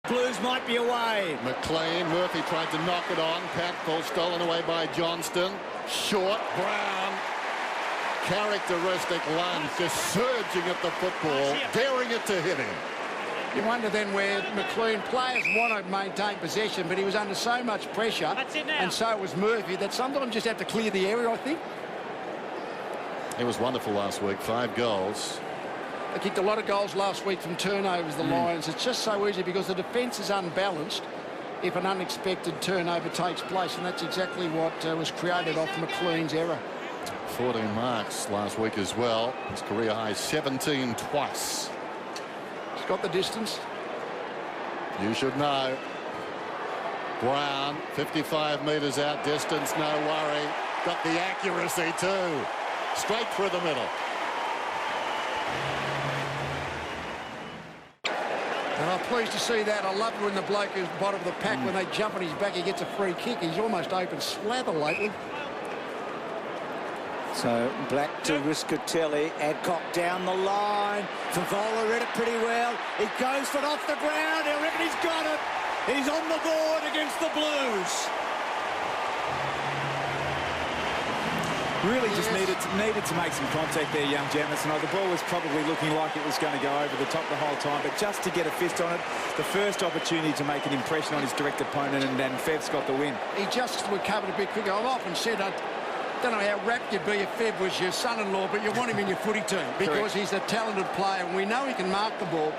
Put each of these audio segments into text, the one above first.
Blues might be away. McLean, Murphy tried to knock it on. Patfull stolen away by Johnston. Short, Brown. Characteristic lunge, just surging at the football, daring it to hit him. You wonder then where McLean players want to maintain possession, but he was under so much pressure, and so was Murphy, that sometimes just have to clear the area, I think. He was wonderful last week, 5 goals. They kicked a lot of goals last week from turnovers, the Lions. It's just so easy because the defence is unbalanced if an unexpected turnover takes place, and that's exactly what was created off McLean's error. 14 marks last week as well. His career high 17 twice. He's got the distance. You should know. Brown, 55 metres out distance, no worry. Got the accuracy too. Straight through the middle. And I'm pleased to see that. I love when the bloke is bottom of the pack, when they jump on his back, he gets a free kick. He's almost open slather lately. So back to Riscatelli. Adcock down the line. Fevola read it pretty well. He goes for it off the ground. I reckon he's got it. He's on the board against the Blues. Really just needed to make some contact there, young Jamison. The ball was probably looking like it was going to go over the top the whole time, but just to get a fist on it, the first opportunity to make an impression on his direct opponent, and then Fev's got the win. He just recovered a bit quicker. I've often said, I don't know how rapt you'd be if Fev was your son-in-law, but you want him in your footy team because he's a talented player, and we know he can mark the ball.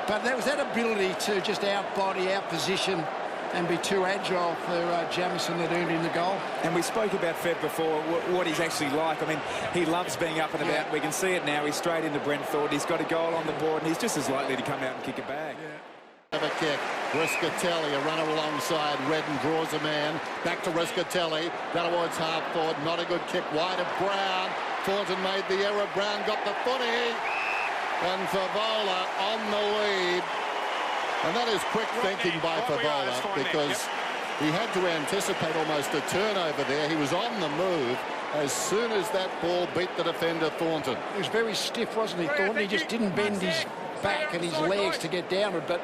But there was that ability to just out-body, out-position, and be too agile for Jamison that earned him the goal. And we spoke about Fev before, what he's actually like. I mean, he loves being up and about. We can see it now. He's straight into Brent Thornton. He's got a goal on the board, and he's just as likely to come out and kick it back. Have a kick. Riscatelli, a runner alongside. Redden draws a man. Back to Riscatelli. Down towards half forward. Not a good kick. Wide of Brown. Thornton made the error. Brown got the footy. And Fevola on the lead. And that is quick thinking by Fevola, because he had to anticipate almost a turnover there. He was on the move as soon as that ball beat the defender, Thornton. He was very stiff, wasn't he, Thornton? He just didn't bend his back and his legs to get downward. But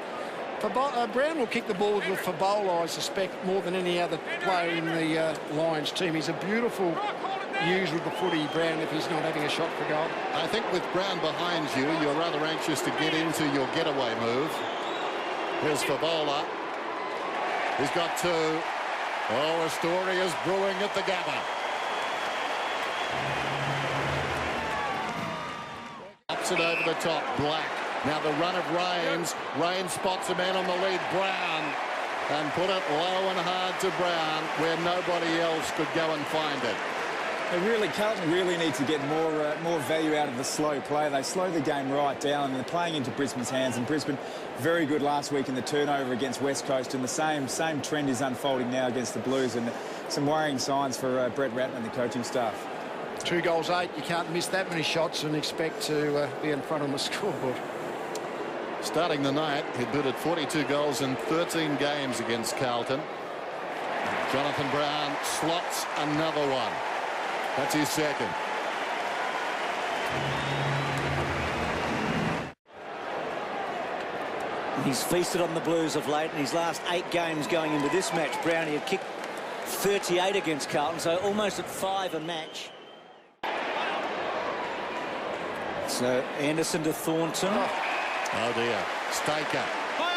Brown will kick the ball with Fevola, I suspect, more than any other player in the Lions team. He's a beautiful user of the footy, Brown, if he's not having a shot for goal. I think with Brown behind you, you're rather anxious to get into your getaway move. Here's Fevola. He's got 2. Oh, a story is brewing at the Gabba. Ups it over the top. Black. Now the run of Rains. Rains spots a man on the lead. Brown. And put it low and hard to Brown, where nobody else could go and find it. Carlton really need to get more value out of the slow play. They slow the game right down, and they're playing into Brisbane's hands. And Brisbane, very good last week in the turnover against West Coast, and the same trend is unfolding now against the Blues, and some worrying signs for Brett Ratton and the coaching staff. 2 goals, 8. You can't miss that many shots and expect to be in front on the scoreboard. Starting the night, he'd booted 42 goals in 13 games against Carlton. Jonathan Brown slots another one. That's his second. He's feasted on the Blues of late, in his last 8 games going into this match. Brownie had kicked 38 against Carlton, so almost at 5 a match. So Anderson to Thornton. Oh dear. Staker,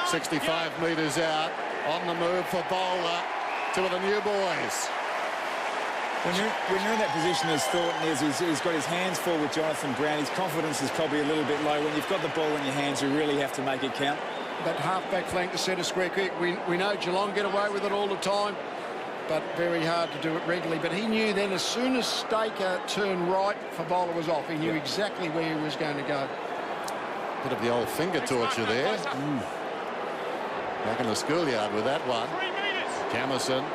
65 metres out, on the move for Bowler. 2 of the new boys. When you're in that position as Thornton is, he's got his hands full with Jonathan Brown. His confidence is probably a little bit low. When you've got the ball in your hands, you really have to make it count. That half-back flank to centre square kick, we know Geelong get away with it all the time, but very hard to do it regularly. But he knew then as soon as Staker turned right, Fevola was off. He knew exactly where he was going to go. Bit of the old finger torture there. Back in the schoolyard with that one. Jamison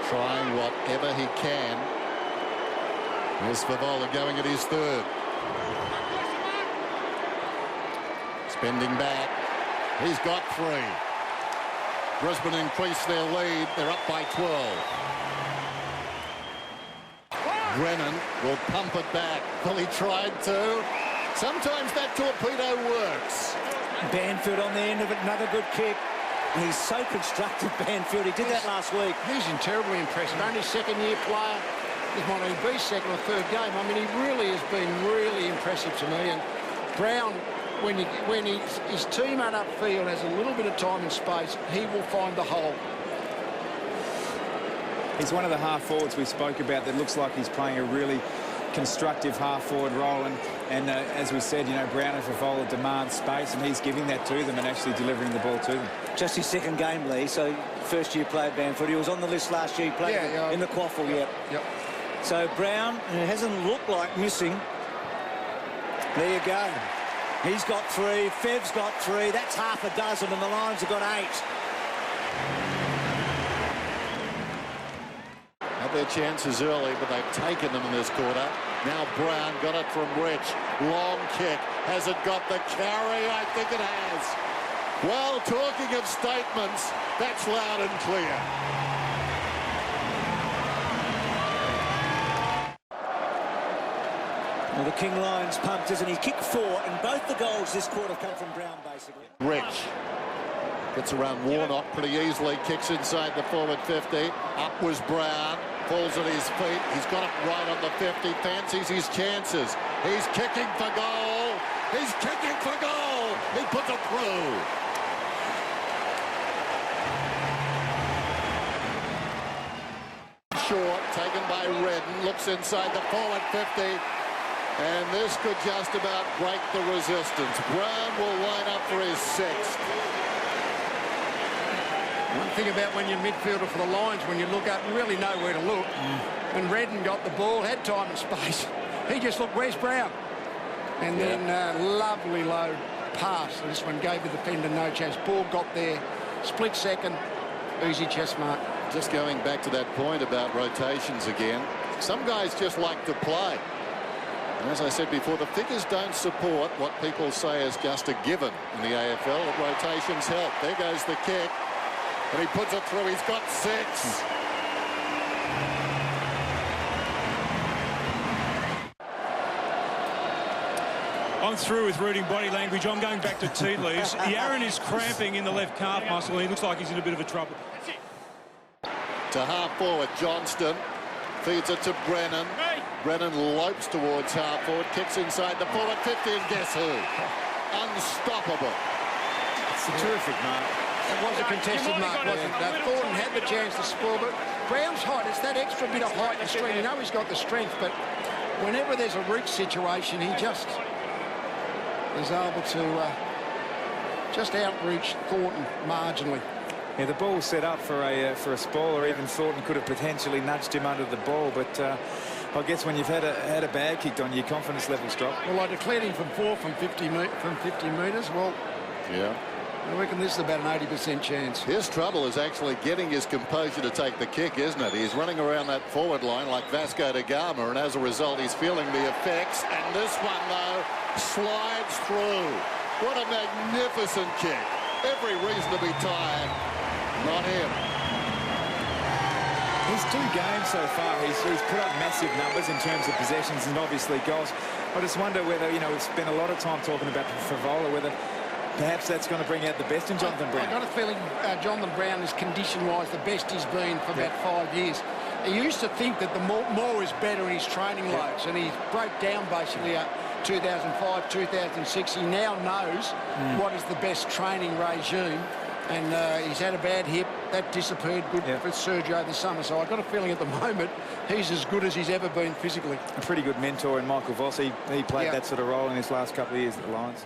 trying whatever he can. Here's Fevola going at his 3rd. Spending back. He's got 3. Brisbane increase their lead. They're up by 12. Brennan will pump it back. Well, he tried to. Sometimes that torpedo works. Banfield on the end of it, another good kick. And he's so constructive, Banfield. He did that last week. He's terribly impressive. Only second-year player. This might only be second or third game. I mean, he really has been really impressive to me. And Brown, when his teammate upfield has a little bit of time and space, he will find the hole. He's one of the half-forwards we spoke about that looks like he's playing a really constructive half-forward role. And as we said, you know, Brown and Fevola demand space, and he's giving that to them and actually delivering the ball to them. Just his second game, Lee, so first-year player at Banfield. He was on the list last year. He played in the quaffle, Yep. So Brown, it hasn't looked like missing. There you go. He's got 3. Fev's got 3. That's half a dozen, and the Lions have got 8. Had their chances early, but they've taken them in this quarter. Now Brown got it from Rich. Long kick. Has it got the carry? I think it has. Well, talking of statements, that's loud and clear. Well, the King Lions pumped, isn't he? Kicked 4, and both the goals this quarter come from Brown, basically. Rich gets around Warnock pretty easily, kicks inside the forward 50. Up was Brown, falls at his feet. He's got it right on the 50, fancies his chances. He's kicking for goal. He's kicking for goal. He puts it through. Short, taken by Redden, looks inside the forward 50. And this could just about break the resistance. Brown will line up for his 6th. One thing about when you're midfielder for the Lions, when you look up, you really know where to look. And Redden got the ball, had time and space. He just looked, where's Brown? And then lovely low pass. This one gave the defender no chance. Ball got there, split second, easy chest mark. Just going back to that point about rotations again. Some guys just like to play. And as I said before, the figures don't support what people say is just a given in the AFL. That rotations help. There goes the kick. And he puts it through. He's got 6. I'm through with reading body language. I'm going back to tea leaves. Yaron is cramping in the left calf muscle. He looks like he's in a bit of a trouble. To half forward, Johnston feeds it to Brennan. Brennan lopes towards half forward, kicks inside the forward 50, and guess who? Unstoppable. It's a terrific mark. It was a contested mark, wasn't it? Thornton had the chance to spoil, but Brown's height, it's that extra bit of height and strength. You know he's got the strength, but whenever there's a reach situation, he just is able to just outreach Thornton marginally. Yeah, the ball was set up for a spoil, or even Thornton could have potentially nudged him under the ball, but I guess when you've had a bag kicked on you, your confidence levels drop. Well, I declared him from 4 from 50 metres. Well, yeah. I reckon this is about an 80% chance. His trouble is actually getting his composure to take the kick, isn't it? He's running around that forward line like Vasco da Gama, and as a result, he's feeling the effects. And this one, though, slides through. What a magnificent kick. Every reason to be tired. Not him. His 2 games so far, he's put up massive numbers in terms of possessions and obviously goals. I just wonder whether, you know, we've spent a lot of time talking about Fevola, whether perhaps that's going to bring out the best in Jonathan Brown. I've got a feeling Jonathan Brown is condition-wise the best he's been for about 5 years. He used to think that the more is better in his training loads, and he broke down basically 2005, 2006. He now knows what is the best training regime. And he's had a bad hip. That disappeared good for surgery over the summer. So I've got a feeling at the moment he's as good as he's ever been physically. A pretty good mentor in Michael Voss. He played that sort of role in his last couple of years at the Lions.